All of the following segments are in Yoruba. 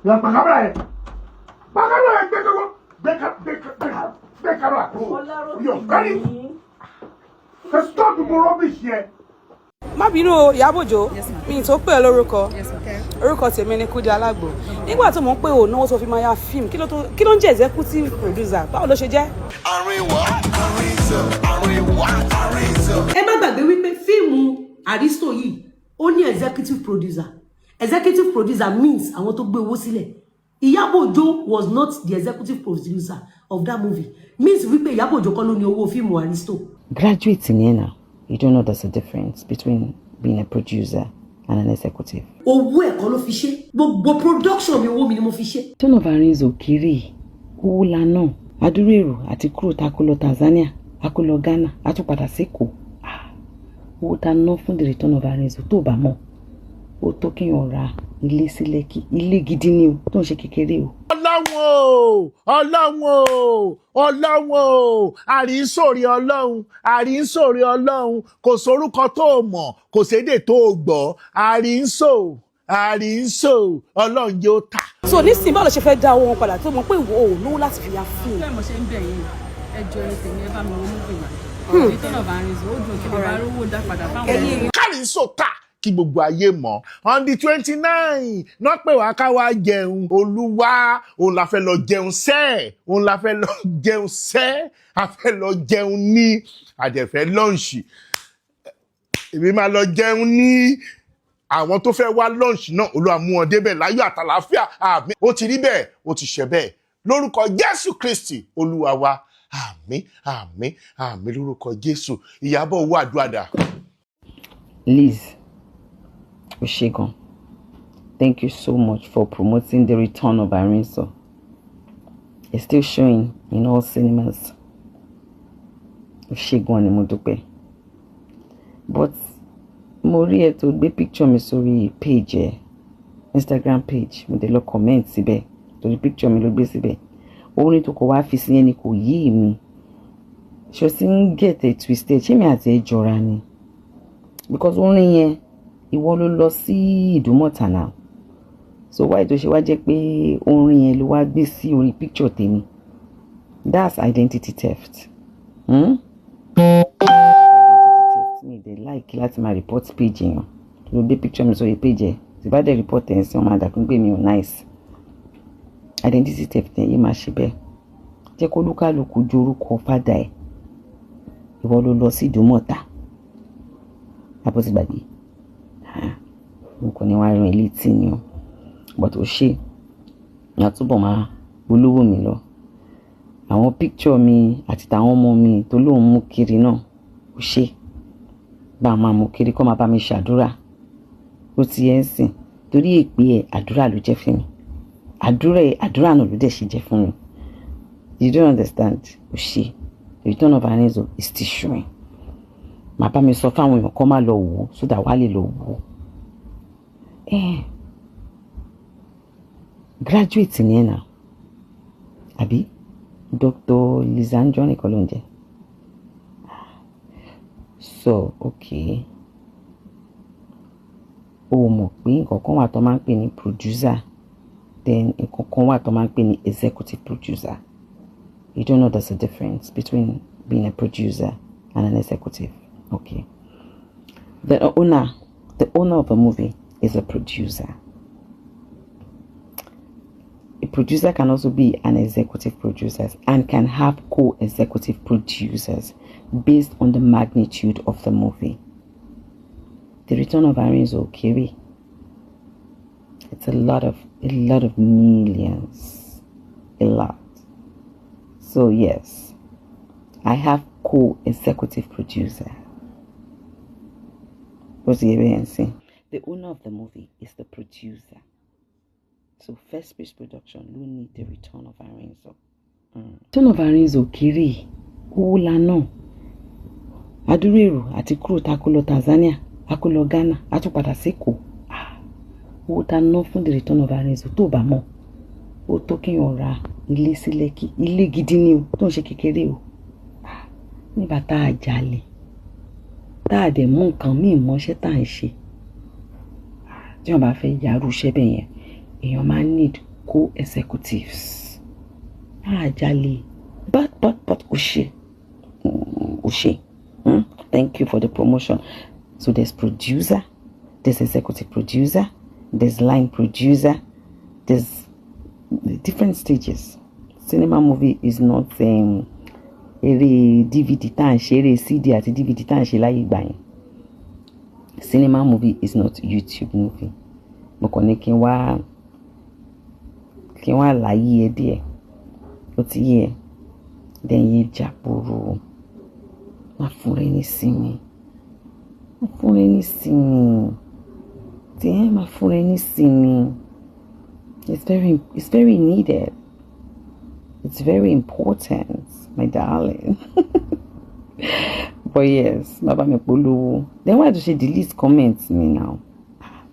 La pagabra. Stop the rubbish here. Má bínú Iyabo Ojo mi tó pè lórúkọ orúkọ tèmi ni Kúdí Alágbo nígbà tó mọ̀ pé ó náwó tó fi máa ya film kí ló ń jẹ́ executive producer báwo ló ṣe jẹ́. Ẹ má gbàgbé wípé fíìmù Aristo yìí ó ní executive producer means àwọn tó gbé owó sílẹ̀. Iyabo Ojo was not the executive producer of that movie means wípé Iyabo Ojo kọ́ ló ní owó fíìmù Aristo. Graduate in here now. You don't know there's a difference between being a producer and an executive. Owó ẹ̀kọ́ ló fi ṣe. Gbogbo production mi owó mi ni mo fi ṣe. Return of Arinzo kiri. Owó la náà. Adúrú èrò àti kúrò tá kó lọ Tanzania, a kó lọ Ghana, a tún padà sékòó. Owó tá ná fún the Return of Arinzo tó bá mọ̀. Ó tó kéèyàn ra ilé sí Lẹ́kì. Ilé gidi ni o, tó ń ṣe kékeré o. Ọlọ́run àrínsòrí Ọlọ́run kò sórúkọ tó mọ̀ kò sédè tó gbọ́ àrínsò Ọlọ́run yóò tà. So nísìnyí báwo ló ṣe fẹ́ dá owó wọn padà tó mọ̀ pé ìwọ ò lówó láti fi ya fíìmù. Bẹ́ẹ̀ mo ṣe ń bẹ̀ yín ẹjọ́ ẹ tèmi ẹ bá mi ronú gbìyànjú. Return of Arinzo ó dùn kí bàbá rówó dá padà fáwọn èèyàn. Kárínsò tà kí gbogbo ayé mọ̀ on the 29 náà pè wá ká wá jẹun Olúwa òun la fẹ́ lọ jẹun sẹ́ a fẹ́ lọ jẹun ní àdẹ̀fẹ́ lọ́ǹṣì èmi máa lọ jẹun ní àwọn tó fẹ́ wá lọ́ǹṣì náà Olúwa mú wọn débẹ̀ láyọ̀ àtàlàáfíà àmín ó ti rí bẹ́ẹ̀ ó ti ṣe bẹ́ẹ̀ lórúkọ Jésù Kristi Olúwa wa àmín lórúkọ Jésù. Ìyábọ̀ owó àdúrà. Liz Oshegon, thank you so much for promoting the Return of Arinzo. It's still showing in all cinemas. Oshegon ni mo dúpẹ́. But mo rí ẹ tó gbé picture mi sórí page Instagram page mo dé lọ comment síbẹ̀ torí picture mi ló gbé síbẹ̀. Orin tó kọ wá fi sí ẹni kò yé mi. Ṣó sì ń get a twisted ṣé mi àti ẹ jọra ni. Because orin yẹn ìwọ ló lọ sí Ìdúmọ̀tà náà so why tó ṣe wá jẹ́ pé orin yẹn ló wá gbé sí orí picture tèmi. That's identity theft. Identity theft mi dey like láti máa report page yẹn ló gbé picture mi sórí page ẹ̀ tí bá dẹ̀ report ẹ̀ sí ọmọ àdàkùn pé mi ò nice. Identity theft yẹn yìí máa ṣe bẹ́ẹ̀ jẹ́ kó lúkàlùkù ju orúkọ fádà ẹ̀ ìwọ ló lọ sí Ìdúmọ̀tà àbọ̀tí gbàgbé nǹkan ni wàá rìn létí ni o but ó ṣe àtúbọ̀ máa polówó mi lọ àwọn picture mi àti tàwọn ọmọ mi tó lóun mú kiri náà ó ṣe bá máa mú kiri kó máa bá mi ṣàdúrà ó ti yẹn sìn torí èpè ẹ̀ àdúrà ló jẹ́ fún mi àdúrà náà ló dẹ̀ ṣe jẹ́ fún mi you don't understand ó ṣe the Return of Arinzo is still showing màá bá mi sọ fáwọn èèyàn kó má lọ wò ó sódà wá lè lọ wò ó. Graduate ni ẹ náà àbí Dr. Lizzy Anjorin kọ́ ló ń jẹ́ so okay o mọ̀ pé nǹkan kan wà tó máa ń pè ní producer then nǹkan kan wà tó máa ń pè ní executive producer. You don't know there's a difference between being a producer and an executive. Okay. The owner of a movie is a producer. A producer can also be an executive producer and can have co-executive producers based on the magnitude of the movie. The Return of Arinzo Kiri. It's a lot of millions. A lot. So yes, I have co-executive producer. What's the evidence? The owner of the movie is the producer. So first piece production will need the Return of Arinzo. Return of Arinzo kiri owó la náà. Adúrú èrò àti kúrò tá kó lọ Tanzania, a kó lọ Ghana, a tún padà sékòó. Owó tá ná fún the Return of Arinzo tó bá mọ̀. Ó tó kéèyàn ra ilé sí Lẹ́kì. Ilé gidi ni o, tó ń ṣe kékeré o. Nígbà tá a jalè. Tá a dẹ̀ mú nǹkan míì mọ́ṣẹ́ tá à ń ṣe. Tí wọ́n bá fẹ́ yàrú iṣẹ́ bẹ́ẹ̀ yẹn, èèyàn máa need co-executives. Jale, but Oshe. Thank you for the promotion. So there's producer, there's executive producer, there's line producer, there's different stages. Cinema movie is not eré DVD tá à ń ṣe, eré CD àti DVD tá à ń ṣe láyé ìgbà yẹn. Cinema movie is not YouTube movie. Mo kàn ní kí n wá láyé ẹ díẹ̀. Ó ti yé. Then yé jàpòrò. Má fúnra ẹni sinmi. Má fúnra ẹni sinmi. Má fúnra ẹni sinmi. It's very needed. It's very important, my darling. But yes, Baba mi polówó. Then why do she delete comments me now?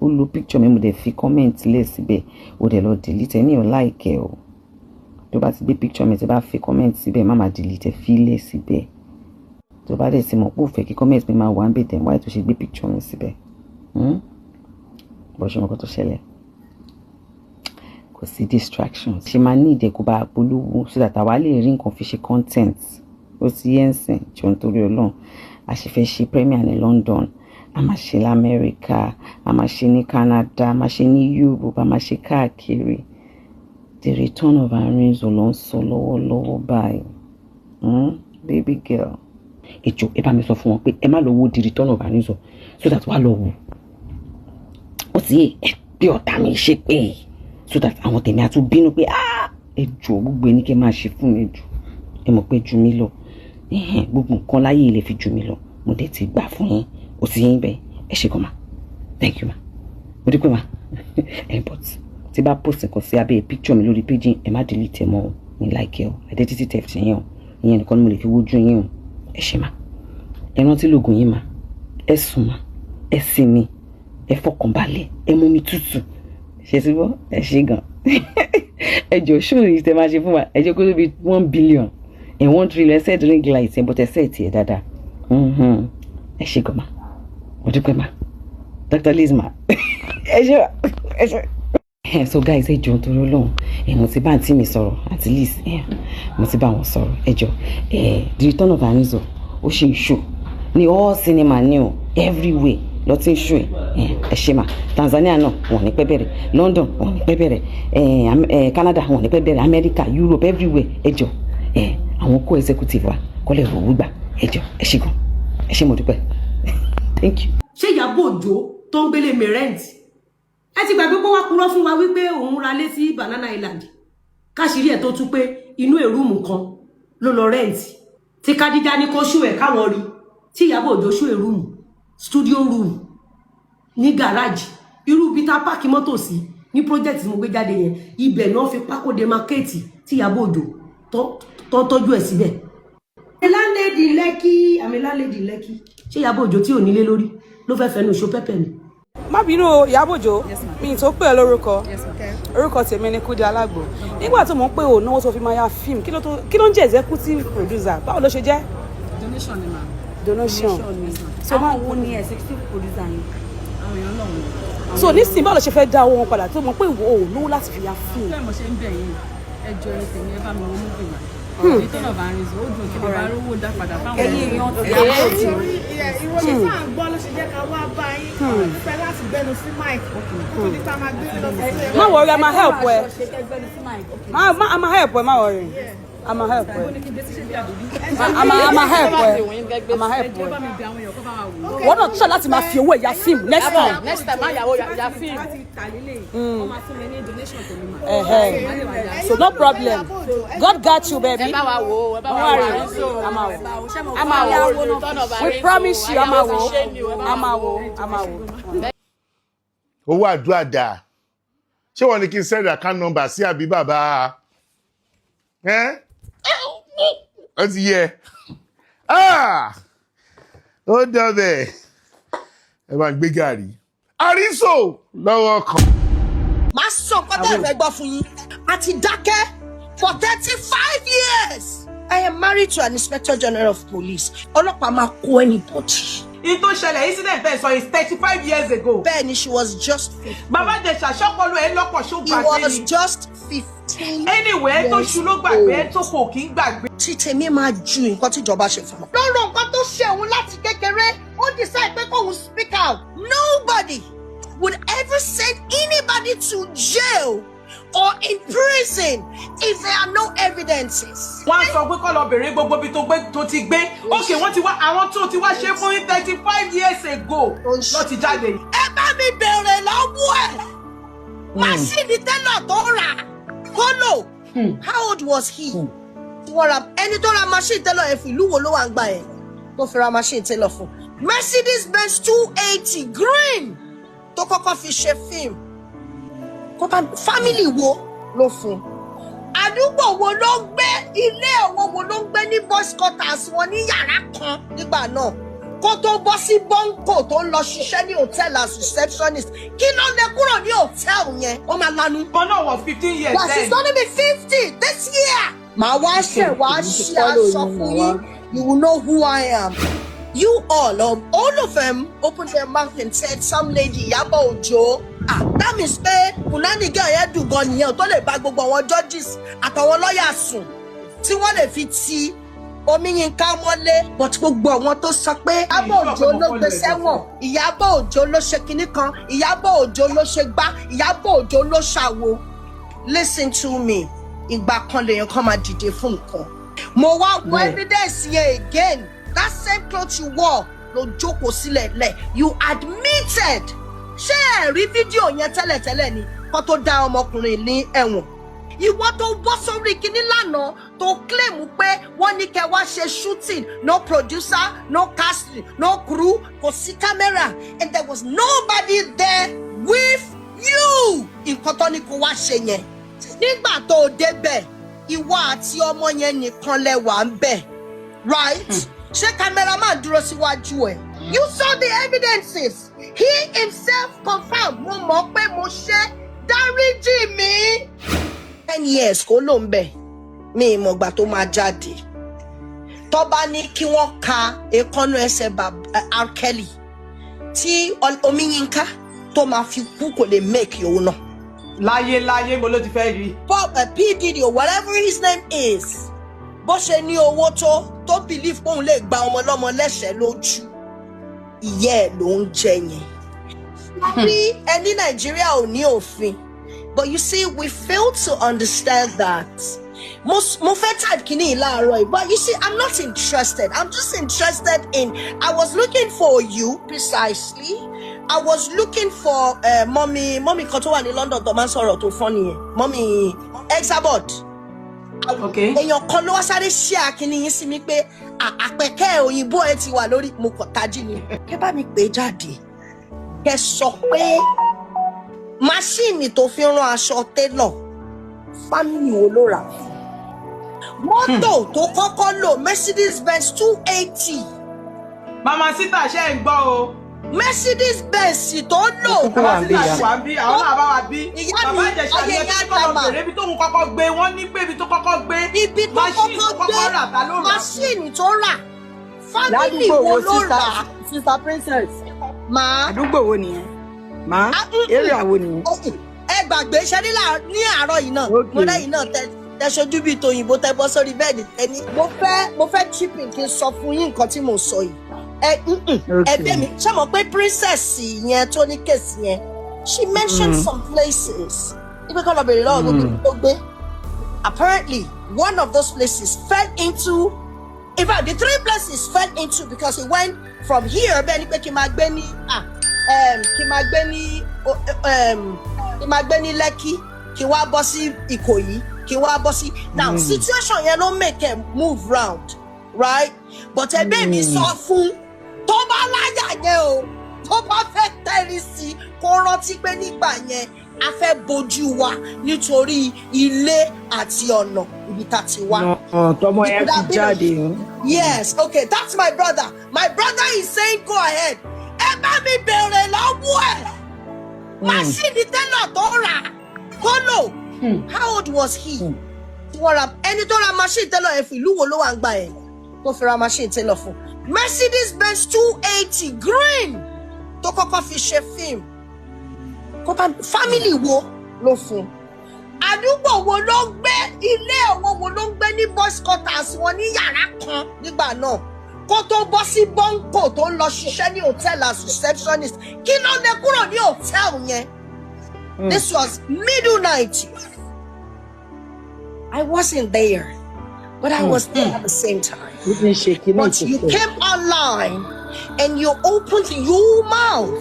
Ó lo picture mi mo dẹ̀ fi comment lé síbẹ̀. Ó dẹ̀ lọ delete ẹni ò like ẹ o. Tó bá ti gbé picture mi tí bá fi comment síbẹ̀, má má delete fi lé síbẹ̀. Tó bá dẹ̀ sì mọ̀ pé ó fẹ́ kí comment mi máa wà ńbẹ̀, then why do she gbé picture mi síbẹ̀? Bó ṣe mọ̀ kó tó ṣẹlẹ̀. Kò sí distractions. Ṣé máa ní ìdẹ kó bá polówó so that àwa lè rí nǹkan fi ṣe content. Ó ti yẹn sìn jọ nítorí Ọlọ́run. A ṣe fẹ́ ṣe premiere ní London, a máa ṣe ní America, a máa ṣe ní Canada, a máa ṣe ní Europe, a máa ṣe káàkiri. The Return of Arinzo ló ń sọ lọ́wọ́lọ́wọ́ báyìí. Baby girl. Èjò ẹ bá mi sọ fún wọn pé ẹ má lọ wo The Return of Arinzo so that wàá lọ wò. Ó ti yé ẹ bí ọ̀tá mi ṣe pé so that àwọn tèmi á tún bínú pé ẹjọ́ gbogbo ẹni kẹ́ máa ṣe fún mi jù. Ẹ mọ̀ pé jù mí lọ. Gbogbo nǹkan láyé ilé fi jù mí lọ. Mo dẹ̀ ti gbà fún yín. Ó ti yín bẹ́ẹ̀. Ẹ ṣé gan ma. Thank you ma. Mo dúpẹ́ ma. But tí bá post nǹkan sí abẹ́ picture mi lórí page ẹ má delete ẹ mọ́ o. Mi like ẹ o. Identity theft yẹn o. Ìyẹn nìkan ni mo lè fi wojú yín o. Ẹ ṣé ma. Ẹ rántí lògùn yín ma. Ẹ sùn ma. Ẹ sinmi. Ẹ fọkànbalẹ̀. Ẹ mú mi tútù. Ṣé ti bọ́? Ẹ ṣé gan. Ẹ jọ̀ọ́ show yìí tẹ́ máa ṣe fún wa. Ẹ jẹ́ kó tó bí 1 billion. And 1 trillion set ring light but ẹ set ẹ dáadáa. Ẹ ṣé gan ma. Mo dúpẹ́ ma. Dr. Liz ma. Ẹ ṣé. So guys, ẹ jọ̀ọ́ nítorí Ọlọ́run. Mo ti bá àǹtí mi sọ̀rọ̀, àǹtí Liz. Mo ti bá wọn sọ̀rọ̀. Ẹ jọ̀ọ́. The Return of Arinzo ó ṣe show ní all cinema ní o everywhere lọ ti ń show ẹ ṣé ma. Tanzania náà wọ́n ní pẹ́ bẹ̀rẹ̀, London wọ́n ní pẹ́ bẹ̀rẹ̀, Canada wọ́n ní pẹ́ bẹ̀rẹ̀, America, Europe, everywhere. Ẹ jọ̀ọ́ àwọn co-executive wa kọ́lẹ̀ rò wígbà. Ẹ jọ̀ọ́ ẹ ṣé gan. Ẹ ṣé mo dúpẹ́. Thank you. Ṣé Iyabo Ojo tó ń gbélé mi rent? Ẹ ti gbàgbé pé wá purọ́ fún wa wípé òun ra lé sí Banana Island. Káṣírí ẹ̀ tó tún pé inú èrúùmù kan ló lọ rent. Tí Kadija ní kó ṣú ẹ̀ káwọn rí. Tí Iyabo Ojo ṣú èrúùmù, studio room, ní garage, irú bí tá páàkì mọ́tò sí ní project tí mo gbé jáde yẹn. Ibẹ̀ náà fi pákó de market tí Iyabo Ojo tọ́jú ẹ̀ síbẹ̀. Àmì landlady Lekki. Ṣé Iyabo Ojo tí ò nílé lórí ló fẹ́ fẹ́nu ṣó pẹ́pẹ́ ni? Má bínú Iyabo Ojo, mi tó pè lórúkọ. Orúkọ tèmi ni Kúdí Alágbo. Nígbà tó mọ̀ pé ò náwó tó fi máa ya fíìmù, kí ló ń jẹ́ executive producer? Báwo ló ṣe jẹ́? Donation ni ma. Donation. So máa wo ni executive producer yẹn? Àwọn èèyàn lọ́wọ́. So nísìnyí báwo ló ṣe fẹ́ dá owó wọn padà tó mọ̀ pé ìwọ ò náwó láti fi ya fíìmù? Bẹ́ẹ̀ mo ṣe ń bẹ̀ yín. Ẹ jọ̀ọ́ ẹni tèmi ẹ bá mi wo movie ma. Return of Arinzo ó dùn kí lè bá rówó dá padà fáwọn Ẹ̀yin èèyàn ti Iyabo Ojo. ìròyìn tá à ń gbọ́ ló ṣe jẹ́ ká wá bá yín fẹ́ láti gbẹnu sí mike tó ní ká máa gbé lọ sí ilé. Má worry, I'm help ẹ. I'm help ẹ, má worry. I'm help ẹ. I'm help ẹ. I'm help ẹ. Wọ́n náà ṣe láti máa fi owó ẹ̀yà fíìmù next time. má yàwó ya fíìmù. Wọ́n máa fún mi ní donation tó ní ma. So no problem. God got you, baby. Ẹ bá wa wò ó, ẹ bá wa wò ó. I'm out. We promise you, I'm out. Owó àdúrà dà. Ṣé wọ́n ní kí n send account number sí àbí bàbá? Ó ti yẹ. Ó dọ̀bẹ̀. Ẹ máa gbé gàrí. Arinzo lọ́wọ́ kan. Máa sọ pátá ìfẹ́ gbọ́ fún yín. A ti dákẹ́ for 35 years. I am married to an inspector general of police. Ọlọ́pàá máa kó anybody. Ito ṣẹlẹ̀ incident bẹ́ẹ̀ sọ is 35 years ago. Bẹ́ẹ̀ni, she was just 15. Bàbá Ìjẹ̀ṣà ṣọ́pọ̀lọ́ ẹ lọ́pọ̀ ṣó He gbàgbé was ni. just 15. Anyway, tó ṣu ló gbàgbé tó kò kí ń gbàgbé. Títẹ̀mí máa ju nǹkan tíjọba ṣe fún un. Lọ́rọ̀ nǹkan tó ṣe òun láti kékeré, ó decide pé kóun speak out. Nobody would ever send anybody to jail or in prison if there are no evidences. Wọ́n sọ pé kọ́ lọ bèrè gbogbo ibi tó ti gbé. Okay, wọ́n ti wá àwọn tó ti wá ṣe fún yín 35 years ago ló ti jáde. Ẹ bá mi bèrè lọ́wọ́ ẹ̀. Máṣíìnì tẹ́lọ̀ tó rà kó lò. How old was he? Ẹni tó ra máṣíìnì tẹ́lọ̀ ẹ̀ fún ìlú wo ló wà ń gbà ẹ̀ tó fi ra máṣíìnì tẹ́lọ̀ fún? Mercedes Benz 280 green tó kọ́kọ́ fi ṣe fíìmù. Family wo ló fún? Àdúgbò wo ló ń gbé? Ilé àwọn wo ló ń gbé ní boys quarters wọn ní yàrá kan nígbà náà? Kó tó bọ́ sí bọ́ńkò tó ń lọ ṣiṣẹ́ ní hòtẹ́ẹ̀lì as receptionist. Kí ló lè kúrò ní hòtẹ́ẹ̀lì yẹn? Ó máa lanu. But no, was 15 years then. But she's gonna be 50 this year. Màá wá ṣe aṣọ fún yín. You will know who I am. You all of them opened their mouth and said some lady Iyabo Ojo. That means pé Punani girl yẹn dùn gan nìyẹn tó lè bá gbogbo àwọn judges àtàwọn lawyers sùn tí wọ́n lè fi ti Omiyinka mọ́lé. But gbogbo àwọn tó sọ pé Iyabo Ojo ló gbé sẹ́wọ̀n, Iyabo Ojo ló ṣe kinní kan, Iyabo Ojo ló ṣe gbá, Iyabo Ojo ló ṣàwo. Listen to me, ìgbà kan lèèyàn kan máa dìde fún nǹkan. Mo wá wo evidence yẹn again. That same clothes you wore ló jókòó sílẹ̀ lẹ̀. You admitted. Ṣé ẹ rí fídíò yẹn tẹ́lẹ̀tẹ́lẹ̀ ni kó tó dá ọmọkùnrin ní ẹ̀wọ̀n? Ìwọ tó bọ́ sórí kinní lánàá tó claim pé wọ́n ní kẹ́ wá ṣe shooting, no producer, no casting, no crew, kò sí camera, and there was nobody there with you. Nǹkan tó ní kó wá ṣe yẹn. Nígbà tó débẹ̀, ìwọ àti ọmọ yẹn nìkan lẹ wà ń bẹ̀, right? Ṣé cameraman dúró síwájú ẹ̀? You saw the evidences. He himself confirmed. Mo mọ̀ pé mo ṣe dáríjì mi. 10 years kó ló ń bẹ̀. Mi ìmọ̀gbà tó máa jáde. Tó bá ní kí wọ́n ka èékánná ẹsẹ̀ R. Kelly tí Omiyinka tó máa fi kú kò lè make yòó náà. Láyé mo ló ti fẹ́ rí. P. Diddy or whatever his name is. Bó ṣe ní owó tó believe pé òun lè gba ọmọ lọ́mọ lẹ́sẹ̀ lójú. Ìyẹ́ ẹ̀ ló ń jẹ yẹn. Bí ẹni Nàìjíríà ò ní òfin. But you see, we fail to understand that. Mo fẹ́ type kìíní láàárọ̀ yìí, but you see, I'm not interested. I'm just interested in, I was looking for you precisely. I was looking for mommy kan tó wà ní London tó máa ń sọ̀rọ̀ tó funny yẹn. Mommy Exabod. Okay. Èèyàn kan ló wá sáré ṣí àkíní yín sí mi pé àpẹ̀kẹ́ òyìnbó ẹ ti wà lórí mo kàn tají ni. Kẹ́ bá mi pè jáde. Kẹ́ sọ pé máṣíìnì tó fi rán aṣọ télọ̀ fámìlì wo ló rà fún? Mọ́tò tó kọ́kọ́ lò Mercedes Benz 280. Mama Sita ṣe ń gbọ́ o. Mercedes Benz tó lò. Mama Sita wà bí àwọn náà bá wà bí. Ìyá mi ayé yá dàgbà. Ibi tó ń kọ́kọ́ gbé wọ́n ní pé ibi tó kọ́kọ́ gbé. Ibi tó kọ́kọ́ gbé máṣíìnì tó rà. Fámìlì wo ló rà? Sister Princess. Màá. Àdúgbò wo nìyẹn? Màá. Area wo nìyẹn? Ẹ gbàgbé iṣẹ́ ní àárọ̀ yìí náà. Mo lẹ́yìn náà tẹ ṣojú bíi tòyìnbó tẹ bọ́ sórí bẹ́ẹ̀dì ẹni. Mo fẹ́ chipping kí n sọ fún yín nǹkan tí mo sọ yìí. Ẹgbẹ́ mi ṣé mo pé princess yẹn tó ní case yẹn she mentioned some places. Ibi kan lọ bèrè lọ́wọ́ gbogbo tó gbé. Apparently one of those places fell into, in fact the 3 places fell into because he went from here bẹ́ẹ̀ ni pé kí n máa gbé ní Lekki kí n wá bọ́ sí Ìkòyí kí n wá bọ́ sí. Now situation yẹn ló make him move round, right? But ẹgbẹ́ mi sọ fún tó bá láyà yẹn o tó bá fẹ́ tẹ́rí sí kó rántí pé nígbà yẹn a fẹ́ bojú wa nítorí ilé àti ọ̀nà ibi tá ti wá. Tọmọ ẹ ti jáde. Yes, okay, that's my brother. My brother is saying go ahead. Ẹ bá mi bèrè lọ́wọ́ ẹ̀. Máṣíìnì tẹ́lọ̀ tó rà kó lò. How old was he? Ẹni tó ra machine tẹ́lọ̀ ẹ̀ fún ìlú wo ló wà ń gbà ẹ̀ tó fi ra machine tẹ́lọ̀ fún? Mercedes-Benz 280 green tó kọ́kọ́ fi ṣe film. Family wo ló fún? Àdúgbò wo ló ń gbé? Ilé àwọn wo ló ń gbé ní boys quarters wọn ní yàrá kan nígbà náà? Kó tó bọ́ sí bọ́ńkò tó ń lọ ṣiṣẹ́ ní hotel as receptionist. Kí ló lè kúrò ní hotel yẹn? This was middle 90s. I wasn't there, but I was there at the same time. But you came online and you opened your mouth.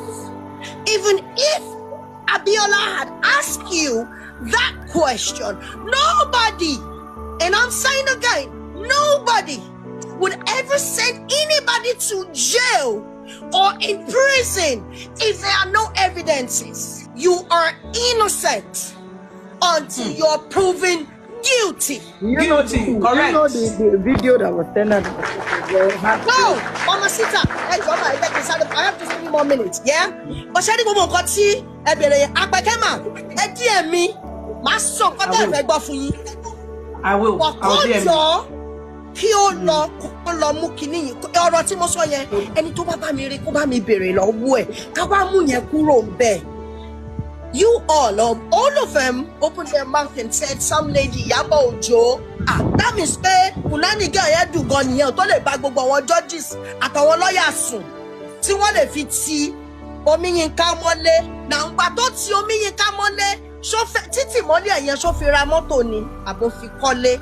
Even if Abiola had asked you that question, nobody, and I'm saying again, nobody would ever send anybody to jail or in prison if there are no evidences. You are innocent until you're proven guilty. Guilty, correct. You know the video that was sent out. No, Mama Sita, I have just 3 more minutes, yeah? But Shadi Momo Koti, Abakema, me, my son, I will. Kí ó lọ mú kíní ọ̀rọ̀ tí mo sọ yẹn ẹni tó bá mi rí kó bá mi bèrè lọ́wọ́ ẹ̀ ká wá mú yẹn kúrò ńbẹ̀. You all of them opened their mouth and said some lady Iyabo Ojo. That means pé Punani girl yẹn dùn gan nìyẹn tó lè bá gbogbo àwọn judges àtàwọn lawyers sùn tí wọ́n lè fi ti Omiyinka mọ́lé. Nà ń gbà tó ti Omiyinka mọ́lé títì mọ́lé ẹ̀yẹn ṣó fi ra mọ́tò ni àbó fi kọ́lé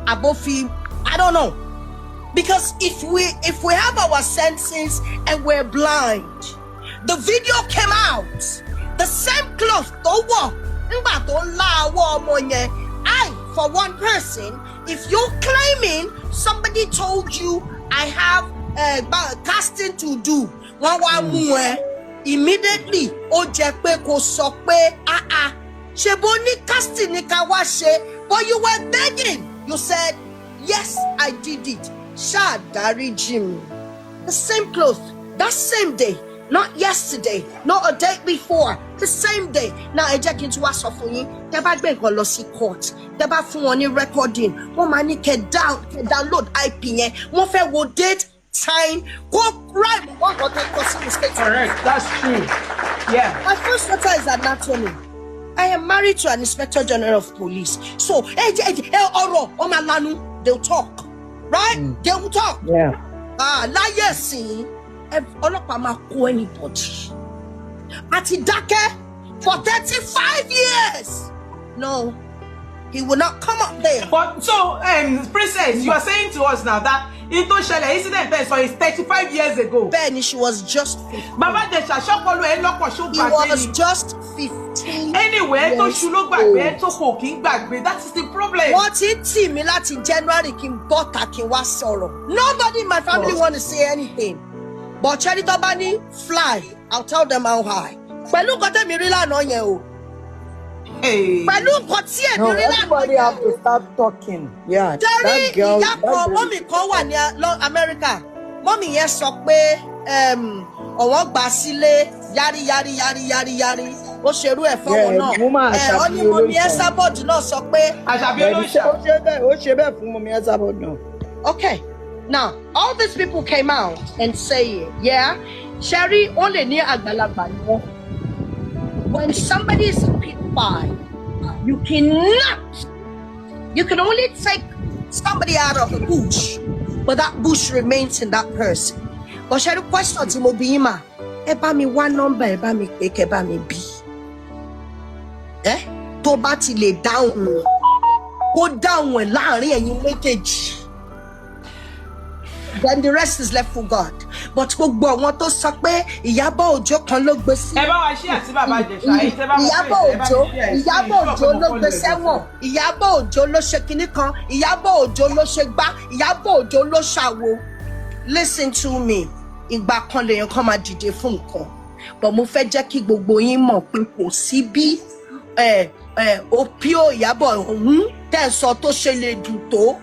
àbó fi I don't know. Because if we have our senses and we're blind, the video came out. The same cloth tó wọ̀ nígbà tó ń lá àwọ̀ ọmọ yẹn. I, for one person, if you're claiming somebody told you I have casting to do, wọ́n wá mú ẹ immediately ó jẹ́ pé kó sọ pé ṣe bó ní casting ní ká wá ṣe, but you were begging. You said, yes, I did it. Ṣá dáríjì mi. The same cloth, that same day, not yesterday, not a day before, the same day. Now, ẹ jẹ́ kí n tún wá sọ fún yín, tẹ́ bá gbé nǹkan lọ sí court, tẹ́ bá fún wọn ní recording, wọ́n máa ní kẹ́ download IP yẹn, wọ́n fẹ́ wo date, time, go right, wọ́n kàn tẹ́ kọ sí mistake. Correct, that's true. Yeah. My first daughter is anatomy. I am married to an inspector general of police. So, they'll talk, right? They will talk. Yeah. Láyé sí, ọlọ́pàá máa kó anybody. Àti dákẹ́ for 35 years. No, he will not come up there. But so, Princess, you are saying to us now that incident is 35 years ago. Benny, she was just 15. Baba Desha, he was just 15. Anyway, that is the problem. What it see me láti January kí n bọ́ta kí n wá sọ̀rọ̀. Nobody in my family want to say anything. But Charity Tobani, fly. I'll tell them how high. Pẹ̀lú nǹkan tẹ́mi rí lánàá yẹn o. Pẹ̀lú nǹkan tí èmi rí lánàá yẹn o. Everybody have to start talking. Yeah, that girl. Ìyàpọ̀ mọ́mì kan wà ní America. Mọ́mì yẹn sọ pé ọ̀wọ́n gbà sílé yárí. Ó ṣerú ẹ̀ fọ́wọ́ náà. Ó ní mọ́mì Esabod náà sọ pé. Àṣàbí olóṣà. Ó ṣe bẹ́ẹ̀ fún mọ́mì Esabod náà. Okay. Now, all these people came out and say, yeah, Sherry only near Agbalagba. When somebody is a pit pie, you can only take somebody out of the bush, but that bush remains in that person. But Sherry question to Mobima, eba mi one number, eba mi pick, eba mi B. Tó bá ti lè down, go down when láàrin ẹ̀yin méjèèjì. Then the rest is left for God. But gbogbo àwọn tó sọ pé Iyabo Ojo kan ló gbé sí. Ẹ bá wa ṣí àti bàbá Ìjẹ̀ṣà. Iyabo Ojo ló gbé sẹ́wọ̀n. Iyabo Ojo ló ṣe kinní kan. Iyabo Ojo ló ṣe gbá. Iyabo Ojo ló ṣàwo. Listen to me. Ìgbà kan lèèyàn kan máa dìde fún nǹkan. But mo fẹ́ jẹ́ kí gbogbo yín mọ̀ pé kò sí bí Opio Iyabo ọ̀hún tẹ̀ sọ tó ṣe lè dùn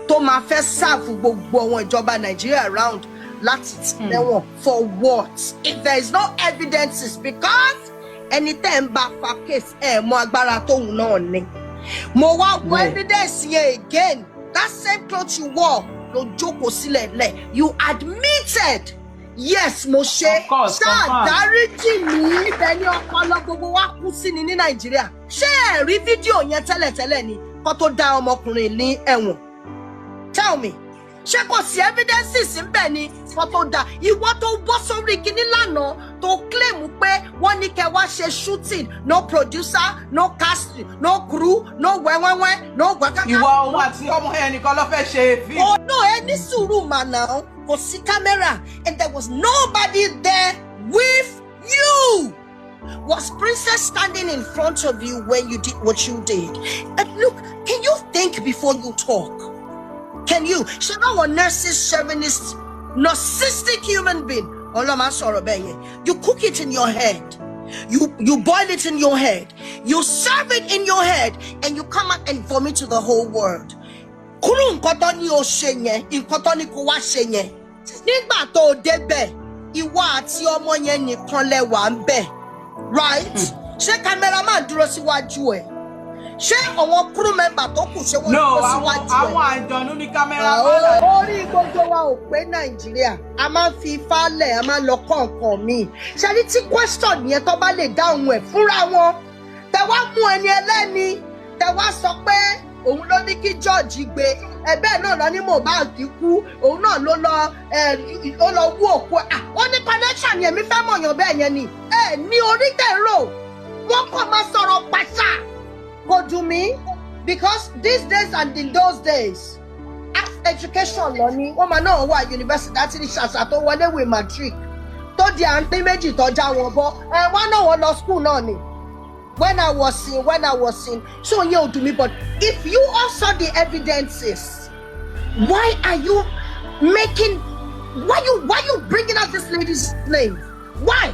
tó máa fẹ́ serve gbogbo àwọn ìjọba Nigeria around láti tẹ̀wọ̀n for what? If there is no evidences, because ẹni tẹ́ ń bá fa case mọ agbára tóun náà ní. Mo wá wo evidence yẹn again. That same cloth you wore ló jókòó sílẹ̀ lẹ̀. You admitted. Yes, mo ṣe. Of course, Ṣáà dáríjì mí ibẹ̀ ni ọpọlọ gbogbo wa kú sí ni ní Nàìjíríà. Ṣé ẹ rí fídíò yẹn tẹ́lẹ̀tẹ́lẹ̀ ni kó tó dá ọmọkùnrin ní ẹ̀wọ̀n? Tell me. Ṣé kò sí evidences ńbẹ̀ ni kó tó dá? Ìwọ tó bọ́ sórí kinní lánàá tó claim pé wọ́n ní kẹ́ wá ṣe shooting, no producer, no casting, no crew, no wẹ́wẹ́wẹ́, no gbàgàgà. Ìwọ òun àti ọmọ ẹ̀ nìkan ló fẹ́ ṣe fíìmù. Oh no, ẹ ní sùúrù mà náà. Kò sí camera and there was nobody there with you. Was Princess standing in front of you when you did what you did? And look, can you think before you talk? Can you? Ṣé báwọn nurses, chauvinists, narcissistic human being? Ọlọ́mà sọ̀rọ̀ bẹ́ẹ̀ yẹn. You cook it in your head. You boil it in your head. You serve it in your head and you come out and vomit to the whole world. Kúrú nǹkan tó ní o ṣe yẹn, nǹkan tó ní kó wá ṣe yẹn. Nígbà tó o débẹ̀, ìwọ àti ọmọ yẹn nìkan lẹ wà ń bẹ̀. Right? Ṣé cameraman dúró síwájú ẹ̀? Ṣé àwọn crew member tó kù ṣé wọ́n dúró síwájú ẹ̀? No, àwọn àjọ̀nú ní cameraman. Orí gbogbo wa ò pé Nàìjíríà. A máa ń fi ifá lẹ̀, a máa ń lọ kọ̀ọ̀kan míì. Ṣé ní tí question yẹn tó bá lè dáhùn ẹ̀ fúnra wọn? Tẹ wá mú ẹni ẹlẹ́ni, tẹ wá sọ pé òun ló ní kí George gbé ẹ̀bẹ̀ náà lọ ní Mohbad kú òun náà ló lọ wú òkú ó ní connection yẹn mi fẹ́ mọ̀yàn bẹ́ẹ̀ yẹn ni ní orí tẹ̀rọ wọ́n kàn máa sọ̀rọ̀ pàṣà kò dùn mí because these days and in those days education lọ ni wọ́n máa náà wà university láti ní ṣàṣà tó wọlé with matric tó di àǹtí méjì tọ́já wọn bọ́ wọ́n náà wọ́n lọ school náà ni. When I was in, so you do me. But if you all saw the evidences, why are you making? Why you bringing up this lady's name? Why?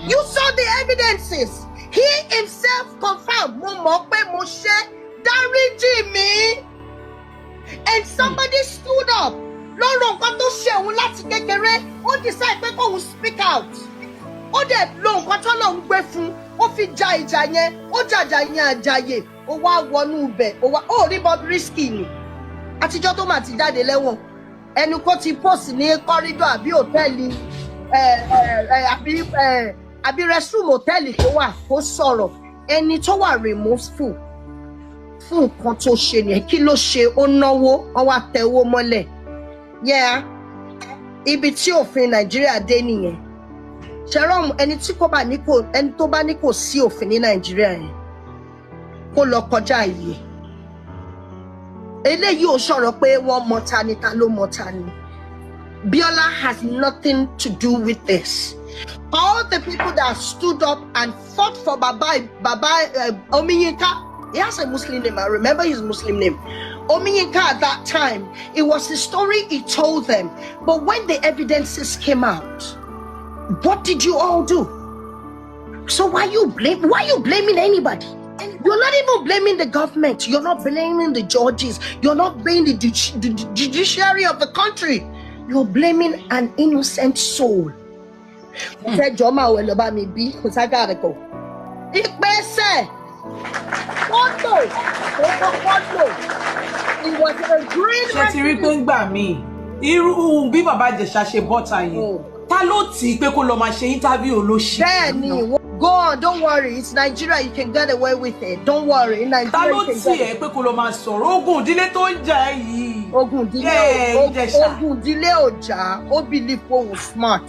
You saw the evidences. He himself confirmed. Mo mọ̀ pé mo ṣe dáríjì mi. And somebody stood up. Lọ́rọ̀ nǹkan tó ṣe òun láti kékeré. Ó decide pé kóun speak out. Ó dẹ̀ lo nǹkan tó lọ ń gbé fún. Ó fi ja ìjà yẹn, ó jàjà yẹn àjàyè, ó wá wọnú ibẹ̀, ó rí Bobrisky ni. Àtijọ́ tó máa ti jáde lẹ́wọ̀n, ẹnu kó ti post ní kọ́rídọ̀ àbí hòtẹ́ẹ̀lì àbí restroom hòtẹ́ẹ̀lì tó wà kó sọ̀rọ̀. Ẹni tó wà remorseful fún nǹkan tó ṣe nìyẹn, kí ló ṣe ó náwó, wọ́n wá tẹ owó mọ́lẹ̀. Yeah, ibi tí òfin Nàìjíríà dé nìyẹn. Ṣẹ̀rọ̀mù ẹni tó bá ní kò sí òfin ní Nàìjíríà yẹn kó lọ kọjá ìyè. Eléyìí ò sọ̀rọ̀ pé wọ́n mọ̀ta ni ta ló mọ̀ta ni. Biola has nothing to do with this. All the people that stood up and fought for Baba Omiyinka, he has a Muslim name, I remember his Muslim name. Omiyinka at that time, it was the story he told them. But when the evidences came out, what did you all do? So why you blaming anybody? You're not even blaming the government. You're not blaming the judges. You're not blaming the judiciary of the country. You're blaming an innocent soul. I gotta go. It was a green. Ṣé ti rí pé ń gbà mí? Irú bí bàbá Ìjẹ̀ṣà ṣe bọ́ta yẹn. Ta ló tì í pé kó lọ máa ṣe interview olóṣì? Bẹ́ẹ̀ni, go on, don't worry. It's Nigeria, you can get away with it. Don't worry. In Nigeria, ta ló tì ẹ́ pé kó lọ máa sọ̀rọ̀ ogun ìdílé tó ń jà yìí? Ogun ìdílé ọjà, ó believe ó smart.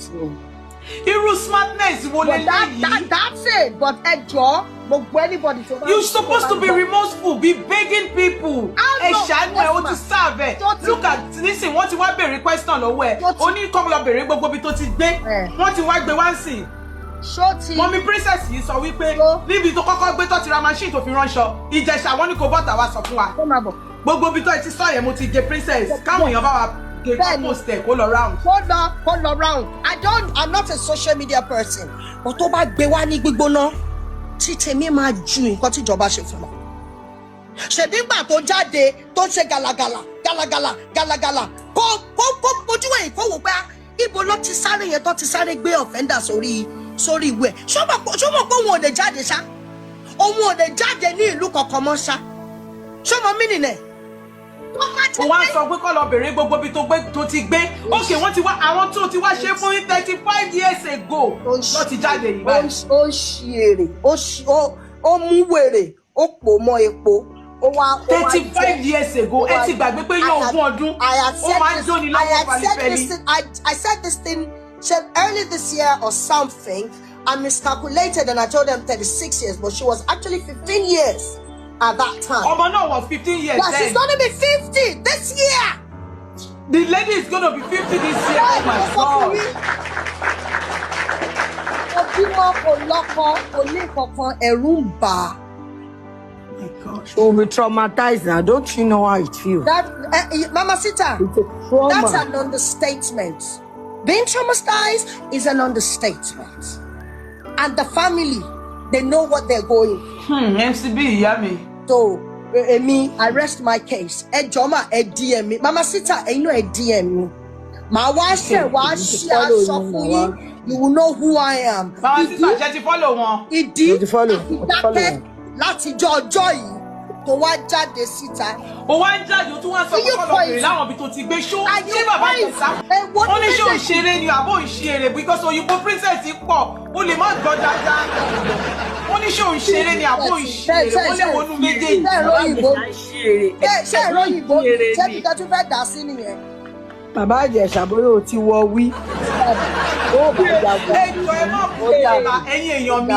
Irú smartness wo lè léyìí? That's it. But ẹjọ́, gbogbo anybody tó bá. You're supposed to be remorseful, be begging people. Ẹ ṣàánú ẹ, o ti serve ẹ. Look at nísìnyí, wọ́n ti wá béèrè question lọ́wọ́ ẹ. O ní kọ́ lọ béèrè gbogbo ibi tó ti gbé. Wọ́n ti wá gbé wá sí. Mọ́mí princess yìí sọ wípé níbi tó kọ́kọ́ gbé tó ti ra machine tó fi ránṣọ. Ìjẹ̀ṣà wọ́n ní kò bọ́tà wá sọ fún wa. Gbogbo ibi tó ti sọ yẹn mo ti jẹ princess. Káwọn èèyàn bá wa kó lọ round. Kó lọ round. I'm not a social media person. But tó bá gbé wá ní gbígbóná, tí tèmi máa ju nǹkan tí ìjọba ṣe fún wa. Ṣèdígbà tó jáde tó ṣe gàlàgàlà kó ojú ẹ̀yìn kó wò pé ibo ló ti sáré yẹn tó ti sáré gbé offender sórí ìwé. Ṣó mọ̀ pé òun ò lè jáde ṣá? Òun ò lè jáde ní ìlú kankan mọ́ ṣá? Ṣó mọ̀ mí nìyẹn? ó wá sọ pé kọ́ lọ bèrè gbogbo ibi tó ti gbé okay wọ́n ti wá àwọn tó ti wá ṣe fún 35 years ago ló ti jáde yìí báyìí. ó ṣí èrè ó mú wèrè ó pò mọ́ epo. 35 years ago ẹ ti gbàgbé pé yóò ogún ọdún ó máa ń jóni lọ́wọ́ falifẹ́li. I said this thing early this year or something. I miscalculated and I told them 36 years, but she was actually 15 years at that time. Ọmọ náà was 15 years then. She's gonna be 50 this year. The lady is gonna be 50 this year. Oh my God. My God. She'll be traumatized now. Don't you know how it feels? Mama Sita, that's an understatement. Being traumatized is an understatement. And the family, they know what they're going through. MCB, yummy. So, me, I rest my case. Joma, DM me. Mama Sita, you know, DM me. My wife, you will know who I am. Mama Sita, just follow one. It did. Láti joy tó wá jáde síta. Ó wá jáde ó tún wá sọ pé kó lọ bèrè láwọn ibi tó ti gbé ṣó. Ṣé bàbá ìsá? Wọ́n ní ṣé ò ń ṣeré ni àbó ìṣeré because òyìnbó princess pọ̀ ó lè má gbọ́ dáadáa. Wọ́n ní ṣé ò ń ṣeré ni àbó ìṣeré wọ́n lè wọnú méjèèjì. Ṣé ẹ̀rọ òyìnbó ṣé bí kan tún fẹ́ dà sí nìyẹn? Bàbá Ìjẹ̀ṣà bóyá ti wọ wí. Ẹjọ́ ẹ má bú Bíọ́lá ẹ̀yin èèyàn mi.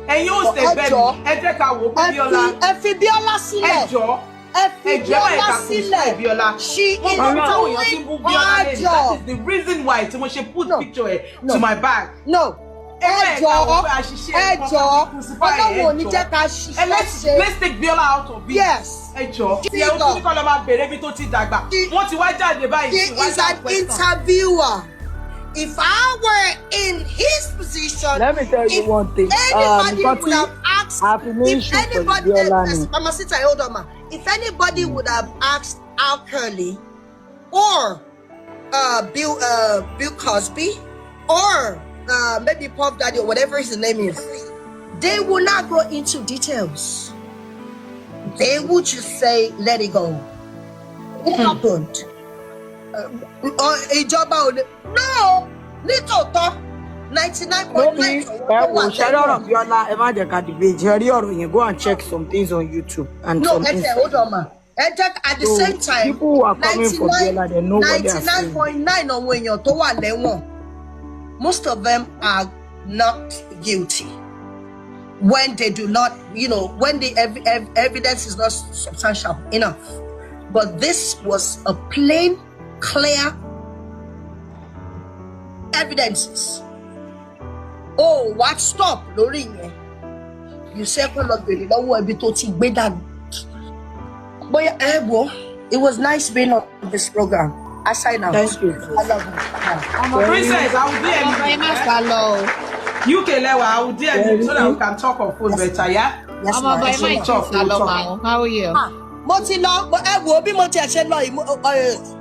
Ẹ̀yin ò ṣe bẹ́ẹ̀ ni ẹ jẹ́ ká wò ó Bíọ́lá. Ẹ fi Bíọ́lá sílẹ̀. Ẹjọ́ Bíọ́lá. She is doing hard job. That is the reason why tí mo ṣe put picture ẹ to my bag. No. Ẹjọ́ Ọlọ́run ò ní jẹ́ ká ṣiṣẹ́ ṣe. Let's take Bíọ́lá out of it. Yes. Ẹjọ́ tí ẹ ó tún ní kọ́ lọ máa bèrè ibi tó ti dàgbà. Wọ́n ti wá jáde báyìí. He is an interviewer. If I were in his position, let me tell you one thing. Anybody would have asked. If anybody, Mama Sita, hold on, ma. If anybody would have asked Al Curley or Bill Cosby or maybe Puff Daddy or whatever his name is, they will not go into details. They would just say, "Let it go." It happened. Ìjọba ò lè no nítòótọ́ 99.9. Ṣẹ́rí ọ̀rọ̀ Bíọ́lá ẹ má jẹ́ ká debate. Ṣẹ́rí ọ̀rọ̀ yẹn go and check some things on YouTube. And no, hold on ma. At the same time, people who are coming from Bíọ́lá, they know what they are saying. 99.9 àwọn èèyàn tó wà lẹ́wọ̀n, most of them are not guilty. When they do not, when the evidence is not substantial enough. But this was a plain, clear evidences. Oh, what stop lórí yẹn? You say kó lọ bèrè lọ́wọ́ ẹbí tó ti gbé dànù. Bóyá it was nice being on this program. I sign out. Thank you. I love you. Princess, I will DM you. UK lewa, I will DM you so that we can talk on phone better, yeah? Yes, ma'am. How are you? Mo ti lọ bí mo ti ṣe lọ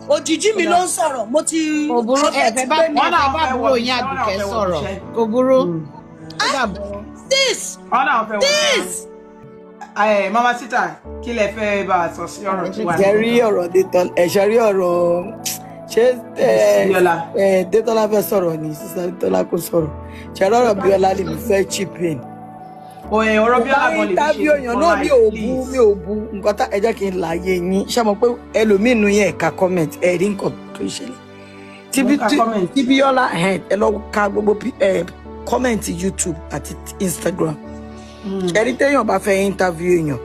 òjijì mi ló ń sọ̀rọ̀ mo ti. Kò burú fẹ́ bá búrò yín Àdùkẹ́ sọ̀rọ̀ kò burú. This. Mama Sita kí lẹ fẹ́ bá a sọ sí ọ̀rọ̀ tí wà ní. Ẹ̀rí ọ̀rọ̀ Dayton ẹ̀ṣẹ̀rí ọ̀rọ̀ ṣé Dayton fẹ́ sọ̀rọ̀ ni sísá Dayton kò sọ̀rọ̀ ṣẹ̀rí ọ̀rọ̀ Bíọ́lá lè fẹ́ chip in. Ọ̀rọ̀ Bíọ́lá kan lè fi ṣe èèyàn náà mi ò bu nǹkan tá ẹ jẹ́ kí n láàyè yín ṣé mo pé ẹlòmínú yẹn ẹ̀ka comment ẹ̀rí nǹkan tó ṣẹlẹ̀ tí Bíọ́lá ẹ lọ ka gbogbo comment YouTube àti Instagram ẹ̀rí téèyàn bá fẹ́ interview èèyàn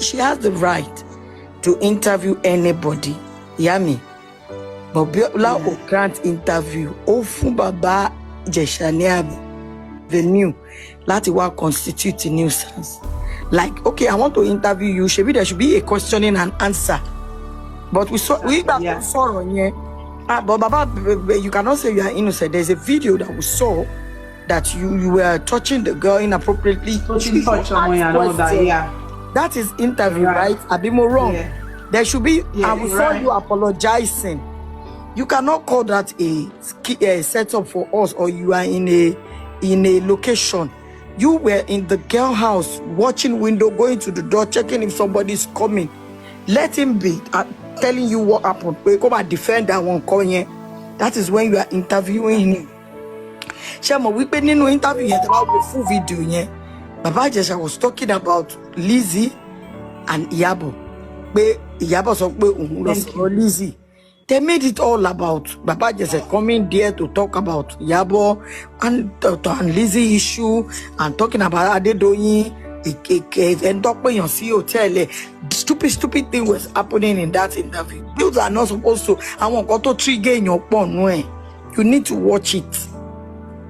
she has the right to interview anybody ìyá mi but Bíọ́lá ò grant interview ó fún bàbá Ìjẹ̀ṣà ní àbí venue láti wá constitute nuisance. Like, okay, I want to interview you. Maybe there should be a questioning and answer. But we got sorrow here. But Baba, you cannot say you are innocent. There's a video that we saw that you were touching the girl inappropriately. That is interview, right? I've been more wrong. Yeah. There should be. I will saw you apologizing. You cannot call that a setup for us, or you are in a location. You were in the girl house, watching window, going to the door, checking if somebody's coming. Let him be. telling you what happened. We come and defend that one call here. That is when you are interviewing him. Shemo, we pay no interview yet about the full video here. Baba Jesha was talking about Lizzy and Iyabo. Iyabo so Lizzy. They made it all about Baba Jesha coming there to talk about Iyabo and Lizzy issue and talking about Adedoyin. And talk when you see hotel. Stupid thing was happening in that interview. Those are not supposed to. I want to trigger in your phone. You need to watch it.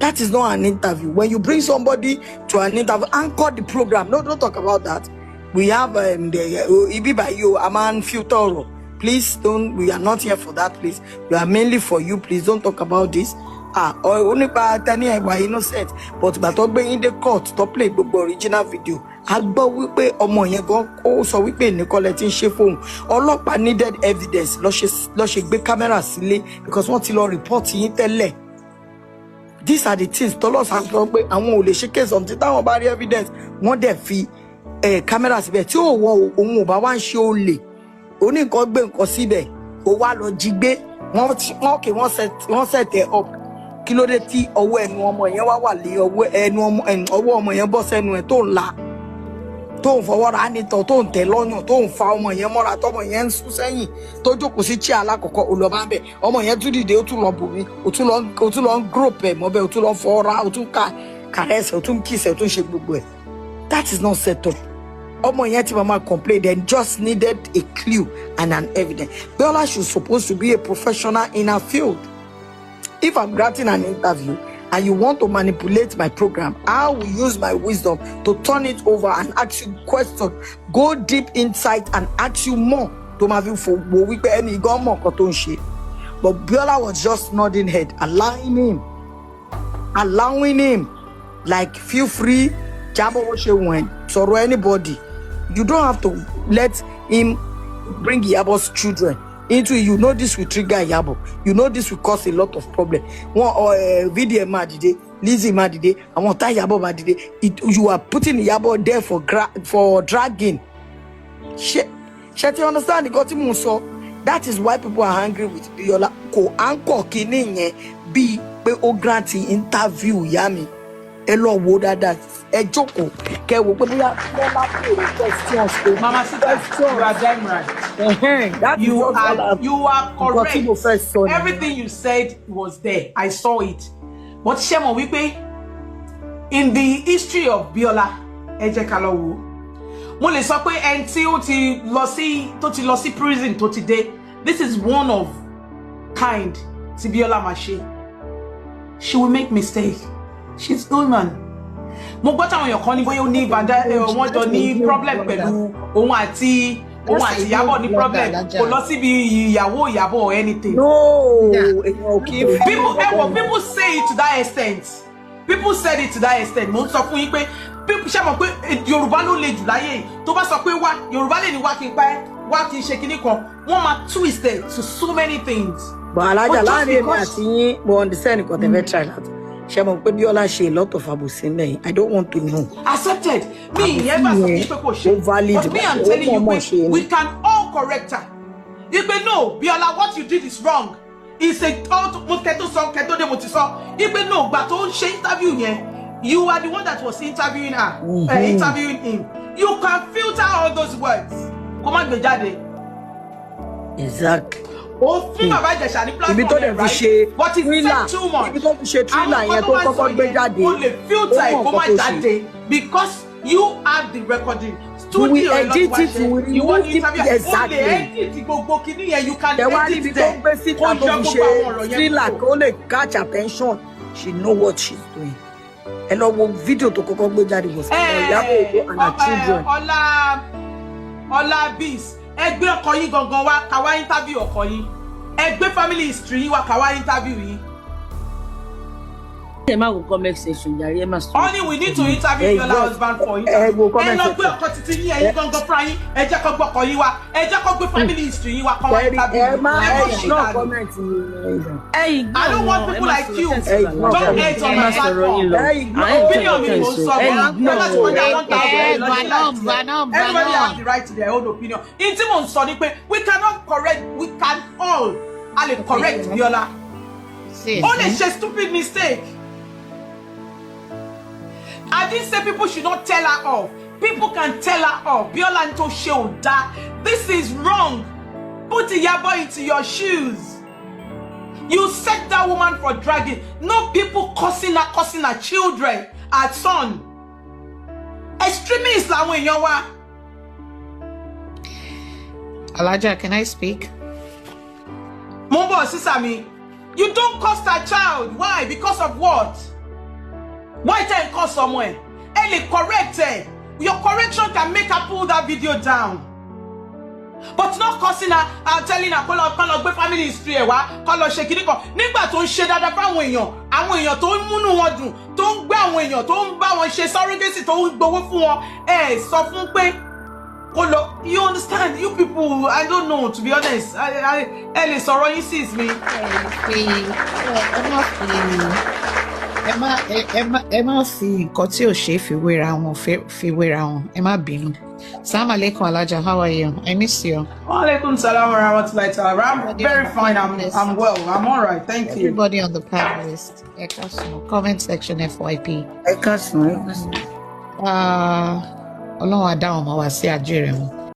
That is not an interview. When you bring somebody to an interview, anchor the program. No, don't talk about that. We have the Ibi by you, a man filter. Please don't. We are not here for that. Please, we are mainly for you. Please don't talk about this. Or only by Tanya by innocent. But in the court to play the original video. Agbo wípé ọmọ yẹn gan ó sọ wípé Nicole tin ṣe phone. Ọlọ́pàá needed evidence. Lọ ṣe gbé camera sílé because wọ́n ti lọ report yín tẹ́lẹ̀. These are the things Tolos have sọ pé àwọn ò lè ṣe case until táwọn bá rí evidence. Wọ́n dẹ̀ fi camera síbẹ̀ tí ó wọ ohun ò bá wá ń ṣe olè. Ó ní nǹkan gbé nǹkan síbẹ̀. Ó wá lọ jí gbé. Wọ́n set it up. Kí ló dé tí ọwọ́ ẹnu ọmọ yẹn wá wà lé ọwọ́ ọmọ yẹn bọ́ sẹ́nu ẹ̀ tó ń la tó ń fọwọ́ ra nítọ̀ tó ń tẹ̀ lọ́yàn tó ń fa ọmọ yẹn mọ́ra tọmọ yẹn ń sún sẹ́yìn tó jókòó sí chair alákọ̀ọ́kọ́ olùbá bẹ̀ ọmọ yẹn tún dìde ó tún lọ bòmí ó tún lọ ń group ẹ̀ mọ́bẹ̀ ó tún lọ fọwọ́ ra ó tún kàrẹ́sẹ̀ ó tún kíṣẹ̀ ó tún ṣe gbogbo ẹ̀. That is not set up. Ọmọ yẹn ti mama complain then just needed a clue and an evidence. Biola she's supposed to be a professional in her field. If I'm granting an interview and you want to manipulate my program, I will use my wisdom to turn it over and ask you questions. Go deep inside and ask you more. To my view for any government. But Biola was just nodding head, allowing him, like feel free, Iyabo Ojo when sorrow anybody. You don't have to let him bring Iyabo's children into it. You know this will trigger Iyabo. You know this will cause a lot of problem. One video madide, Lizzy madide, I want Iyabo madide. You are putting Iyabo there for dragging. Shall you understand? That is why people are angry with Biola. Ko anko kini be granting interview yami. Elo wo that e joko ke wo pe boya questions. Mama Sita, you are damn right. You are correct. Everything you said was there. I saw it. But Shemo wipe in the history of Biola ẹ jẹ́ ká lọ wò. Mo lè sọ pé ẹni tí ó ti lọ sí prison tó ti dé. This is one of kind tí Biola máa ṣe. She will make mistake. She's human. Mo gbọ́ táwọn èèyàn kan ní bóyá ó ní wọ́n jọ ní problem pẹ̀lú òun àti Iyabo ní problem kò lọ síbi Iyabo or anything. No. People say it to that extent. People said it to that extent. Mo sọ fún yín pé ṣé mọ̀ pé Yorùbá ló le jù láyé tó bá sọ pé wá Yorùbá lè ní wá kí n pẹ́ wá kí n ṣe kíní kan wọ́n máa twist it to so many things. But alájà láàrin èmi àti yín mo understand nǹkan tẹ́ fẹ́ try that. Shemo pe Biola she a lot of abusi nle. I don't want to know. Accepted. Me never people shame. But me I'm telling you, we can all correct her. You say no, Biola, what you did is wrong. He said, "Oh, keto song, keto de motiso." You say no, but on she interview here. You are the one that was interviewing her, interviewing him. You can filter all those words. Come on, Bejade. Exactly. Òfin bàbá Ìjẹ̀ṣà ní platform rẹ̀ right but it's not too much. Ibi tó fi ṣe thriller yẹn tó kọ́kọ́ gbé jáde. O lè filter ẹ̀ kó má jáde because you have the recording. Studio ẹ̀ lọ́tí wá ṣe. You want to interview ẹ̀ o lè edit gbogbo kìíní yẹn you can edit them. Kó jẹ́ gbogbo àwọn ọ̀rọ̀ yẹn. Thriller kó lè catch attention. She know what she's doing. Ẹ lọ wo fídíò tó kọ́kọ́ gbé jáde was Iyabo Ojo and her children. Ọlá Bis. Ẹgbẹ́ ọkọ yín gangan wá ká wá interview ọkọ yín. Ẹgbẹ́ family history yín wá ká wá interview yín. comment section. Only we need to interview your husband for interview. And not go to TV and you can go flying. And just go for you. And just go family history. You are coming interview. I don't want people like you. Don't hate on my platform. Opinion me will solve. Everybody has the right to their own opinion. We cannot correct. We can all correct Viola. Only a stupid mistake. I didn't say people should not tell her off. People can tell her off. Biola into show that this is wrong. Put Iyabo into your shoes. You set that woman for dragging. No people cursing her children, her son. Extremists are when you are. Alaja, can I speak? Mombo Sisami, you don't curse that child. Why? Because of what? Why tell call somewhere? Ellie, correct her. Your correction can make her pull that video down. But not cursing her and telling her call up family history call her shaking it. Nígbà tó ń ṣe dáadáa fáwọn èèyàn tó ń múnú wọn dùn, tó ń gbé àwọn èèyàn, tó ń bá wọn ṣe surrogacy, tó ń gbowó fún wọn. Sọ fún pé you understand, you people, I don't know, to be honest. Ellie, sorrow you sees me. Emma fi nǹkan tí ò ṣe fi wéra wọn ẹ má bínú. Assalamu alaikum Alaja, how are you? I miss you. Wa alaikum salam wa rahmatullahi ta'ala. I'm very fine. I'm well. I'm all right. Thank you. Everybody on the panelist. Comment section FYP. Ọlọ́run á dá ọmọ wa sí àjẹrẹ̀ wọn.